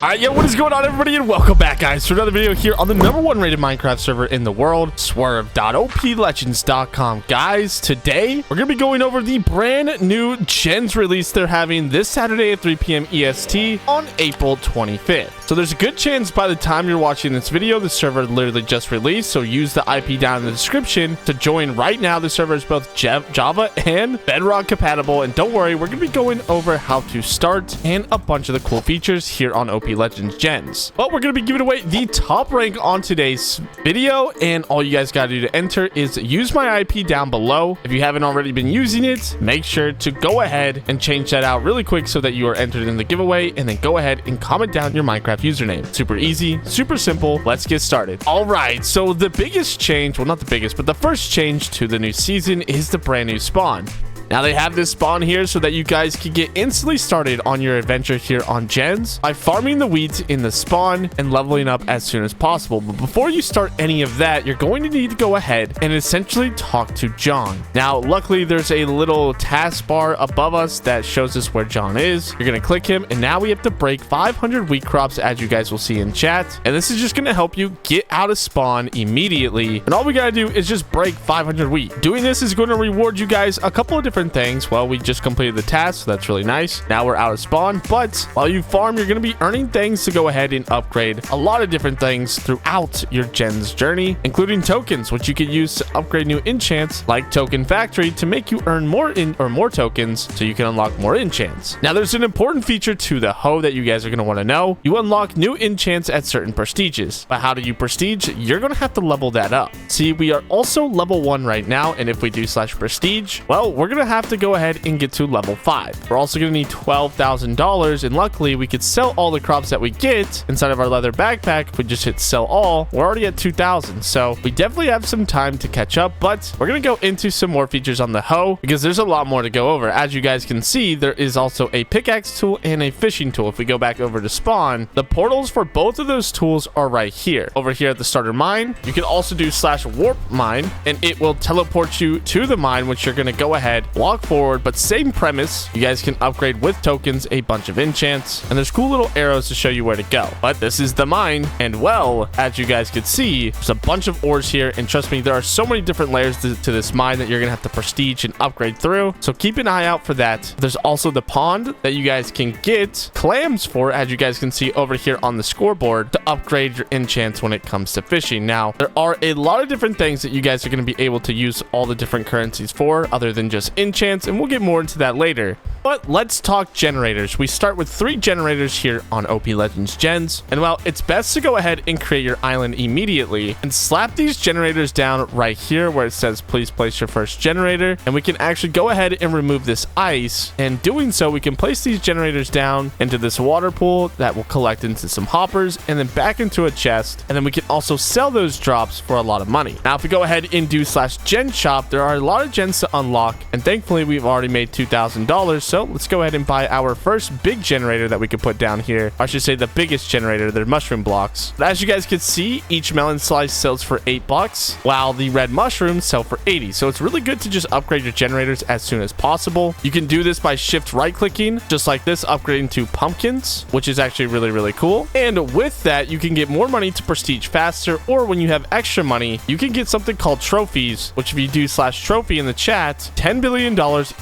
Alright, what is going on, everybody, and welcome back, guys, to another video here on the #1 rated Minecraft server in the world, Swurv.oplegends.com. Guys, today we're going to be going over the brand new Gens release they're having this Saturday at 3 p.m. EST on April 25th. So there's a good chance by the time you're watching this video, the server literally just released, so use the IP down in the description to join right now. The server is both Java and Bedrock compatible, and don't worry, we're going to be going over how to start and a bunch of the cool features here on OpLegends Gens. But we're going to be giving away the top rank on today's video, and all you guys got to do to enter is use my IP down below. If you haven't already been using it, make sure to go ahead and change that out really quick so that you are entered in the giveaway, and then go ahead and comment down your Minecraft username. Super easy, super simple. Let's get started. All right, so the biggest change, well, not the biggest, but the first change to the new season is the brand new spawn. Now they have this spawn here so that you guys can get instantly started on your adventure here on Gens by farming the wheat in the spawn and leveling up as soon as possible. But before you start any of that, you're going to need to go ahead and essentially talk to John. Now, luckily, there's a little taskbar above us that shows us where John is. You're going to click him, and now we have to break 500 wheat crops, as you guys will see in chat. And this is just going to help you get out of spawn immediately. And all we got to do is just break 500 wheat. Doing this is going to reward you guys a couple of different things. Well, we just completed the task, so that's really nice. Now we're out of spawn, but while you farm, you're going to be earning things to go ahead and upgrade a lot of different things throughout your Gens journey, including tokens, which you can use to upgrade new enchants like Token Factory to make you earn more tokens so you can unlock more enchants. Now there's an important feature to the hoe that you guys are going to want to know. You unlock new enchants at certain prestiges, but how do you prestige? You're going to have to level that up. See, we are also level 1 right now, and if we do /prestige, well, we're going to have to go ahead and get to level 5. We're also going to need $12,000, and luckily we could sell all the crops that we get inside of our leather backpack. If we just hit sell all, we're already at 2,000, so we definitely have some time to catch up. But we're going to go into some more features on the hoe because there's a lot more to go over. As you guys can see, there is also a pickaxe tool and a fishing tool. If we go back over to spawn, the portals for both of those tools are right here. Over here at the starter mine, you can also do /warp mine, and it will teleport you to the mine, which you're going to go ahead, walk forward, but same premise. You guys can upgrade with tokens a bunch of enchants, and there's cool little arrows to show you where to go. But this is the mine, and well, as you guys can see, there's a bunch of ores here, and trust me, there are so many different layers to this mine that you're gonna have to prestige and upgrade through, so keep an eye out for that. There's also the pond that you guys can get clams for, as you guys can see over here on the scoreboard, to upgrade your enchants when it comes to fishing. Now, there are a lot of different things that you guys are going to be able to use all the different currencies for, other than just enchants, and we'll get more into that later. But let's talk generators. We start with 3 generators here on OpLegends Gens, and well, it's best to go ahead and create your island immediately and slap these generators down right here where it says please place your first generator, and we can actually go ahead and remove this ice, and doing so we can place these generators down into this water pool that will collect into some hoppers and then back into a chest, and then we can also sell those drops for a lot of money. Now if we go ahead and do /gen shop, there are a lot of gens to unlock, and thankfully we've already made $2,000, so let's go ahead and buy our first big generator that we could put down here. I should say the biggest generator. They're mushroom blocks. But as you guys can see, each melon slice sells for $8, while the red mushrooms sell for 80. So it's really good to just upgrade your generators as soon as possible. You can do this by shift right clicking, just like this, upgrading to pumpkins, which is actually really, really cool. And with that, you can get more money to prestige faster, or when you have extra money, you can get something called trophies, which if you do /trophy in the chat, $10 billion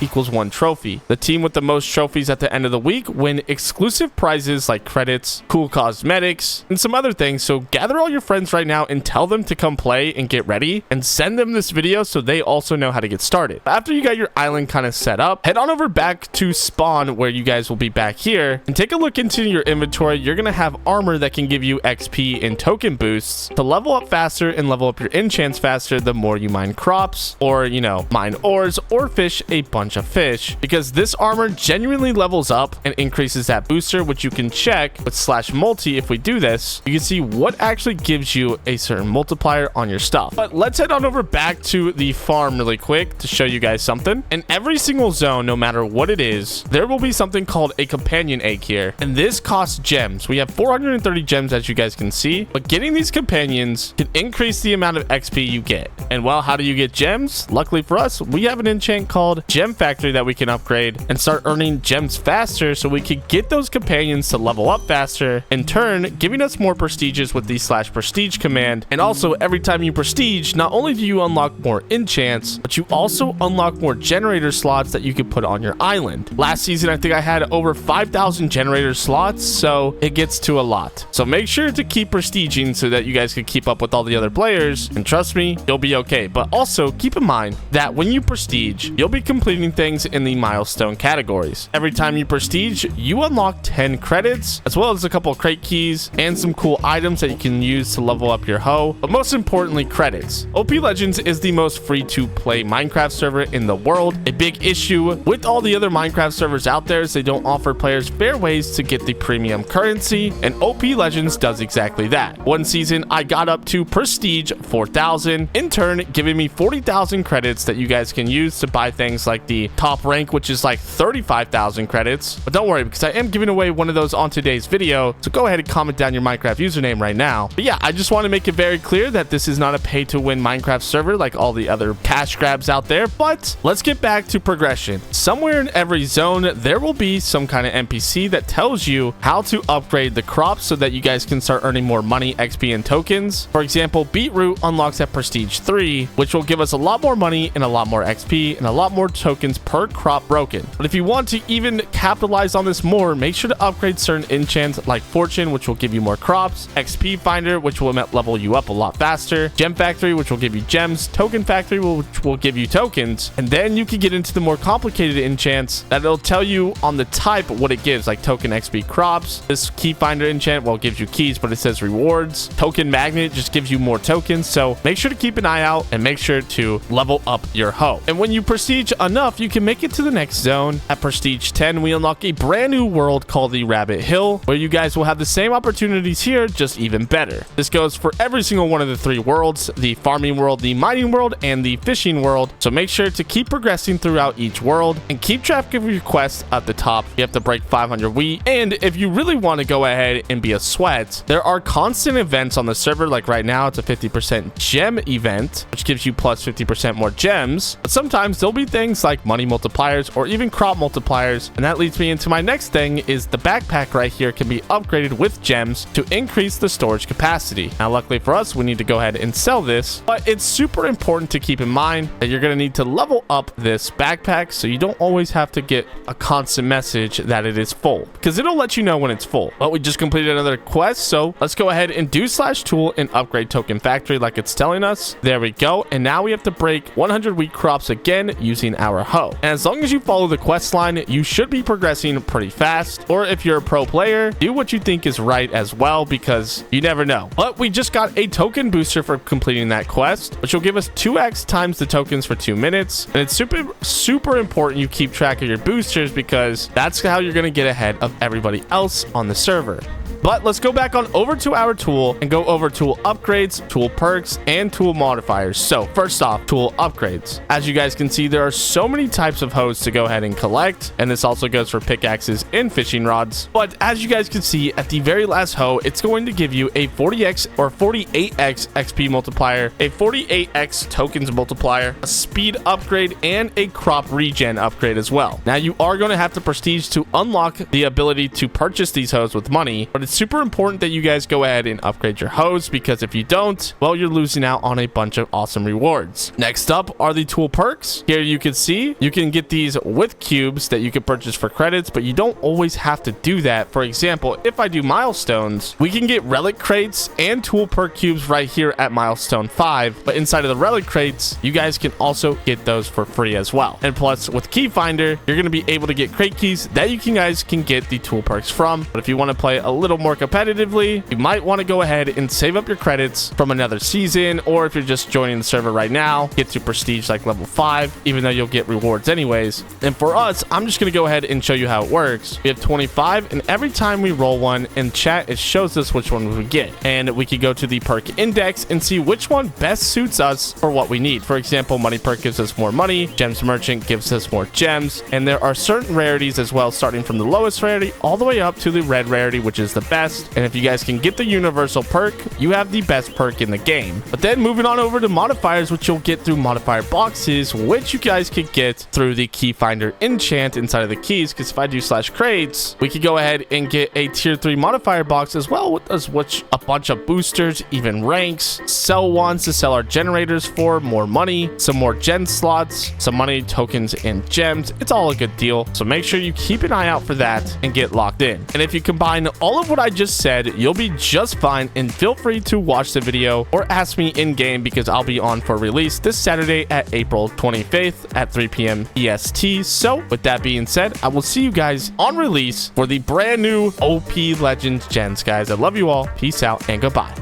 equals 1 trophy. The team with the most trophies at the end of the week win exclusive prizes like credits, cool cosmetics, and some other things. So gather all your friends right now and tell them to come play and get ready, and send them this video so they also know how to get started. After you got your island kind of set up, head on over back to spawn where you guys will be back here, and take a look into your inventory. You're going to have armor that can give you XP and token boosts to level up faster and level up your enchants faster the more you mine crops, or, you know, mine ores, or fish a bunch of fish, because this armor genuinely levels up and increases that booster, which you can check with /multi. If we do this, you can see what actually gives you a certain multiplier on your stuff. But let's head on over back to the farm really quick to show you guys something. In every single zone, no matter what it is, there will be something called a companion egg here, and this costs gems. We have 430 gems, as you guys can see, but getting these companions can increase the amount of XP you get. And well, how do you get gems? Luckily for us, we have an enchant called Gem Factory that we can upgrade and start earning gems faster so we can get those companions to level up faster, in turn giving us more prestiges with the /prestige command. And also, every time you prestige, not only do you unlock more enchants, but you also unlock more generator slots that you can put on your island. Last season, I think I had over 5,000 generator slots, so it gets to a lot. So make sure to keep prestiging so that you guys can keep up with all the other players, and trust me, you'll be okay. But also keep in mind that when you prestige, you'll be completing things in the milestone categories. Every time you prestige, you unlock 10 credits, as well as a couple crate keys and some cool items that you can use to level up your hoe, but most importantly, credits. OpLegends is the most free-to-play Minecraft server in the world. A big issue with all the other Minecraft servers out there is they don't offer players fair ways to get the premium currency, and OpLegends does exactly that. One season, I got up to prestige 4,000, in turn giving me 40,000 credits that you guys can use to buy things like the top rank, which is like 35,000 credits. But don't worry, because I am giving away one of those on today's video, so go ahead and comment down your Minecraft username right now. But yeah, I just want to make it very clear that this is not a pay-to-win Minecraft server like all the other cash grabs out there. But let's get back to progression. Somewhere in every zone, there will be some kind of NPC that tells you how to upgrade the crops so that you guys can start earning more money, XP, and tokens. For example, beetroot unlocks at prestige 3, which will give us a lot more money and a lot more XP and a lot more tokens per crop broken. But if you want to even capitalize on this more, make sure to upgrade certain enchants like fortune, which will give you more crops, XP finder, which will level you up a lot faster, gem factory, which will give you gems, token factory, which will give you tokens, and then you can get into the more complicated enchants that it'll tell you on the type what it gives, like token XP crops. This key finder enchant, well, gives you keys, but it says rewards. Token magnet just gives you more tokens, so make sure to keep an eye out and make sure to level up your hoe. And when you prestige enough, you can make it to the next zone. At prestige 10, we unlock a brand new world called the Rabbit Hill, where you guys will have the same opportunities here, just even better. This goes for every single one of the 3 worlds: the farming world, the mining world, and the fishing world. So make sure to keep progressing throughout each world and keep track of your quests at the top. You have to break 500 wheat, and if you really want to go ahead and be a sweat, there are constant events on the server. Like right now, it's a 50% gem event, which gives you plus 50% more gems. But sometimes there'll be things like money multipliers or even crop multipliers, and that leads me into my next thing. Is the backpack right here can be upgraded with gems to increase the storage capacity. Now luckily for us, we need to go ahead and sell this, but it's super important to keep in mind that you're going to need to level up this backpack so you don't always have to get a constant message that it is full, because it'll let you know when it's full. But we just completed another quest, so let's go ahead and do /tool and upgrade token factory like it's telling us. There we go. And now we have to break 100 wheat crops again using our hoe. And as long as you follow the quest line, you should be progressing pretty fast. Or if you're a pro player, do what you think is right as well, because you never know. But we just got a token booster for completing that quest, which will give us 2x times the tokens for 2 minutes. And it's super important you keep track of your boosters, because that's how you're going to get ahead of everybody else on the server. But let's go back on over to our tool and go over tool upgrades, tool perks, and tool modifiers. So first off, tool upgrades. As you guys can see, there are so many types of hoes to go ahead and collect, and this also goes for pickaxes and fishing rods. But as you guys can see, at the very last hoe, it's going to give you a 40x or 48x XP multiplier, a 48x tokens multiplier, a speed upgrade, and a crop regen upgrade as well. Now you are going to have to prestige to unlock the ability to purchase these hoes with money, but it's super important that you guys go ahead and upgrade your hoes, because if you don't, well, you're losing out on a bunch of awesome rewards. Next up are the tool perks. Here you can see you can get these with cubes that you can purchase for credits, but you don't always have to do that. For example, if I do milestones, we can get relic crates and tool perk cubes right here at milestone 5, but inside of the relic crates, you guys can also get those for free as well. And plus, with key finder, you're going to be able to get crate keys that you guys can get the tool perks from. But if you want to play a little more competitively, you might want to go ahead and save up your credits from another season, or if you're just joining the server right now, get to prestige like level 5, even though you'll get rewards anyways. And for us, I'm just going to go ahead and show you how it works. We have 25, and every time we roll one in chat, it shows us which one we get, and we can go to the perk index and see which one best suits us for what we need. For example, money perk gives us more money, gems merchant gives us more gems, and there are certain rarities as well, starting from the lowest rarity all the way up to the red rarity, which is the best. And if you guys can get the universal perk, you have the best perk in the game. But then moving on over to modifiers, which you'll get through modifier boxes, which you guys could get through the key finder enchant inside of the keys. Because if I do slash crates, we could go ahead and get a tier 3 modifier box as well, which a bunch of boosters, even ranks, sell ones to sell our generators for more money, some more gen slots, some money, tokens, and gems. It's all a good deal. So make sure you keep an eye out for that and get locked in. And if you combine all of what I just said, you'll be just fine. And feel free to watch the video or ask me in game, because I'll be on for release this Saturday at April 25th at 3 p.m. EST. So with that being said, I will see you guys on release for the brand new OpLegends gens, guys. I love you all. Peace out and goodbye.